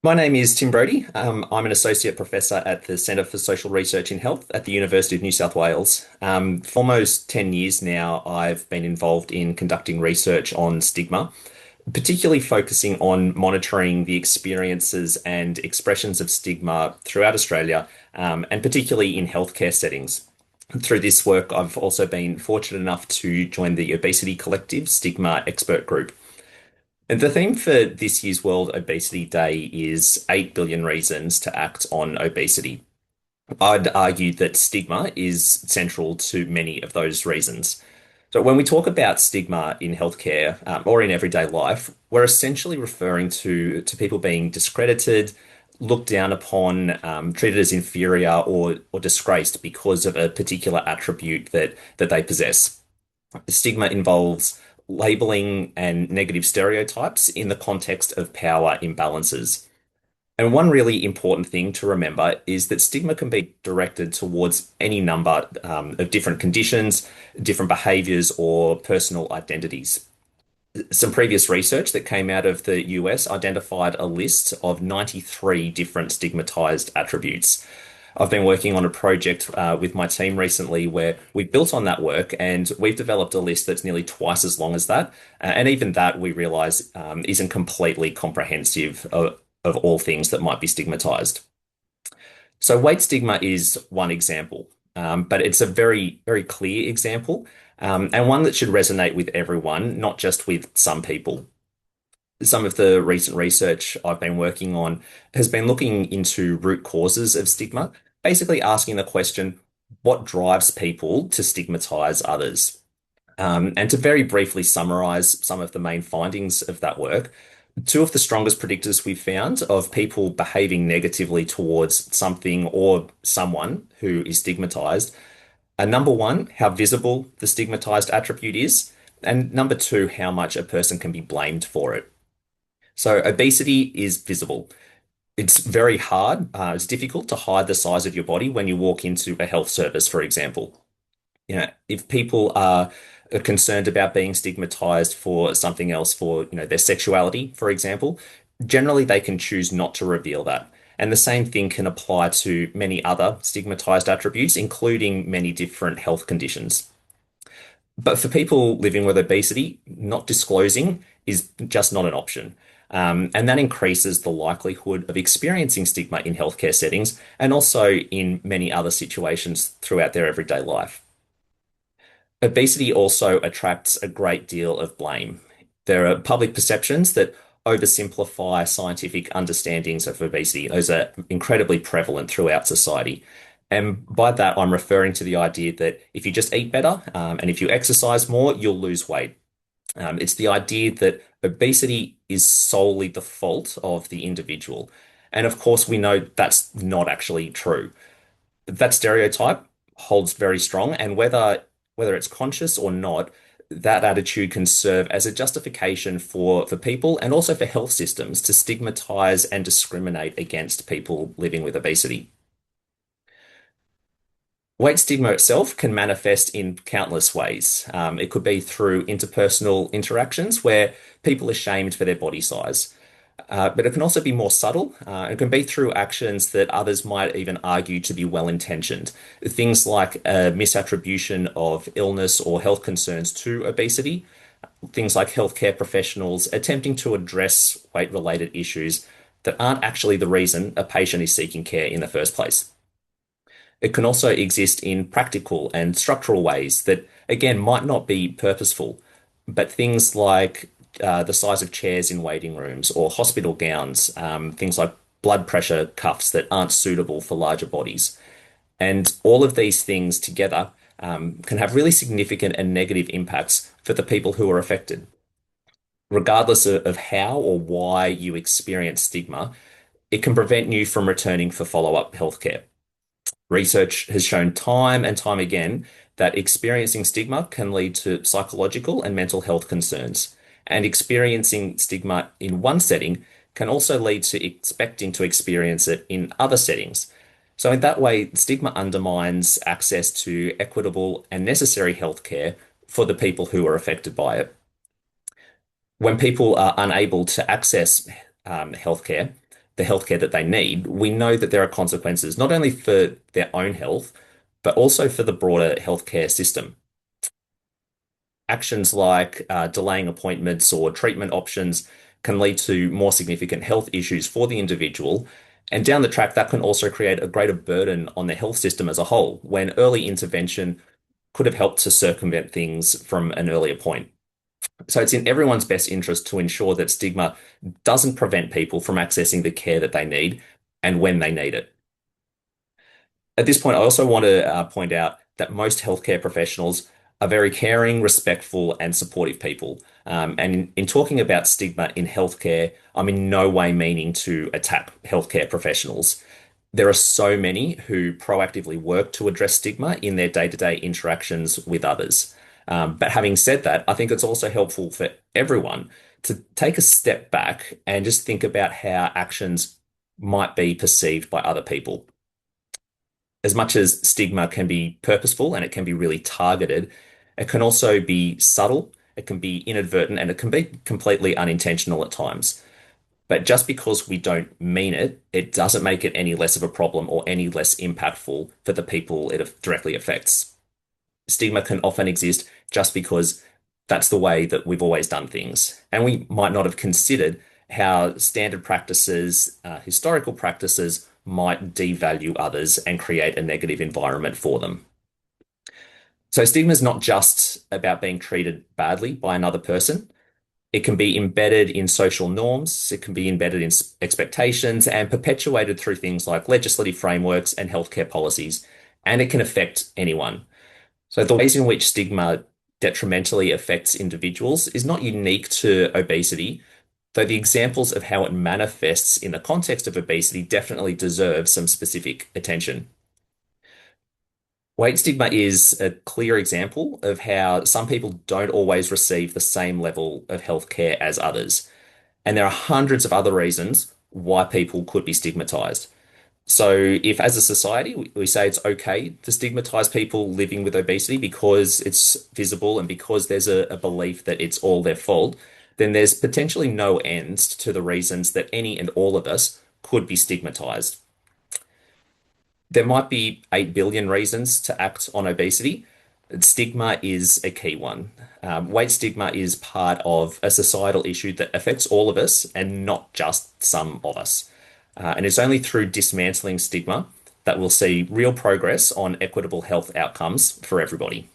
My name is Tim Broady. I'm an associate professor at the Centre for Social Research in Health at the University of New South Wales. For almost 10 years now, I've been involved in conducting research on stigma, particularly focusing on monitoring the experiences and expressions of stigma throughout Australia, and particularly in healthcare settings. Through this work, I've also been fortunate enough to join the Obesity Collective Stigma expert group. And the theme for this year's World Obesity Day is 8 billion reasons to act on obesity. I'd argue that stigma is central to many of those reasons. So when we talk about stigma in healthcare, or in everyday life, we're essentially referring to people being discredited, looked down upon, treated as inferior or disgraced because of a particular attribute that they possess. Stigma involves labeling and negative stereotypes in the context of power imbalances. And one really important thing to remember is that stigma can be directed towards any number of different conditions, different behaviors, or personal identities. Some previous research that came out of the US identified a list of 93 different stigmatized attributes. I've been working on a project with my team recently where we built on that work and we've developed a list that's nearly twice as long as that. And even that we realize isn't completely comprehensive of all things that might be stigmatized. So weight stigma is one example, but it's a very, very clear example, and one that should resonate with everyone, not just with some people. Some of the recent research I've been working on has been looking into root causes of stigma, basically asking the question, what drives people to stigmatize others? And to very briefly summarize some of the main findings of that work, two of the strongest predictors we've found of people behaving negatively towards something or someone who is stigmatized are number one, how visible the stigmatized attribute is, and number two, how much a person can be blamed for it. So obesity is visible. It's very hard, it's difficult to hide the size of your body when you walk into a health service, for example. If people are concerned about being stigmatized for something else, for, their sexuality, for example, generally they can choose not to reveal that. And the same thing can apply to many other stigmatized attributes, including many different health conditions. But for people living with obesity, not disclosing is just not an option. And that increases the likelihood of experiencing stigma in healthcare settings and also in many other situations throughout their everyday life. Obesity also attracts a great deal of blame. There are public perceptions that oversimplify scientific understandings of obesity. Those are incredibly prevalent throughout society. And by that, I'm referring to the idea that if you just eat better, and if you exercise more, you'll lose weight. It's the idea that obesity is solely the fault of the individual. And of course, we know that's not actually true. That stereotype holds very strong, and whether it's conscious or not, that attitude can serve as a justification for people and also for health systems to stigmatize and discriminate against people living with obesity. Weight stigma itself can manifest in countless ways. It could be through interpersonal interactions where people are shamed for their body size. But it can also be more subtle. It can be through actions that others might even argue to be well-intentioned. Things like a misattribution of illness or health concerns to obesity. Things like healthcare professionals attempting to address weight-related issues that aren't actually the reason a patient is seeking care in the first place. It can also exist in practical and structural ways that, again, might not be purposeful, but things like the size of chairs in waiting rooms or hospital gowns, things like blood pressure cuffs that aren't suitable for larger bodies. And all of these things together can have really significant and negative impacts for the people who are affected. Regardless of how or why you experience stigma, it can prevent you from returning for follow-up healthcare. Research has shown time and time again that experiencing stigma can lead to psychological and mental health concerns. And experiencing stigma in one setting can also lead to expecting to experience it in other settings. So, in that way, stigma undermines access to equitable and necessary healthcare for the people who are affected by it. When people are unable to access healthcare, the healthcare that they need, we know that there are consequences not only for their own health, but also for the broader healthcare system. Actions like delaying appointments or treatment options can lead to more significant health issues for the individual. And down the track, that can also create a greater burden on the health system as a whole, when early intervention could have helped to circumvent things from an earlier point. So it's in everyone's best interest to ensure that stigma doesn't prevent people from accessing the care that they need and when they need it. At this point, I also want to point out that most healthcare professionals are very caring, respectful, and supportive people. And in talking about stigma in healthcare, I'm in no way meaning to attack healthcare professionals. There are so many who proactively work to address stigma in their day-to-day interactions with others. But having said that, I think it's also helpful for everyone to take a step back and just think about how actions might be perceived by other people. As much as stigma can be purposeful and it can be really targeted, it can also be subtle, it can be inadvertent, and it can be completely unintentional at times. But just because we don't mean it, it doesn't make it any less of a problem or any less impactful for the people it directly affects. Stigma can often exist just because that's the way that we've always done things. And we might not have considered how standard practices, historical practices, might devalue others and create a negative environment for them. So, stigma is not just about being treated badly by another person. It can be embedded in social norms, it can be embedded in expectations, and perpetuated through things like legislative frameworks and healthcare policies. And it can affect anyone. So, the ways in which stigma detrimentally affects individuals is not unique to obesity, though the examples of how it manifests in the context of obesity definitely deserve some specific attention. Weight stigma is a clear example of how some people don't always receive the same level of healthcare as others. And there are hundreds of other reasons why people could be stigmatized. So, if as a society we say it's okay to stigmatize people living with obesity because it's visible and because there's a belief that it's all their fault, then there's potentially no end to the reasons that any and all of us could be stigmatized. There might be 8 billion reasons to act on obesity. Stigma is a key one. Weight stigma is part of a societal issue that affects all of us and not just some of us. And it's only through dismantling stigma that we'll see real progress on equitable health outcomes for everybody.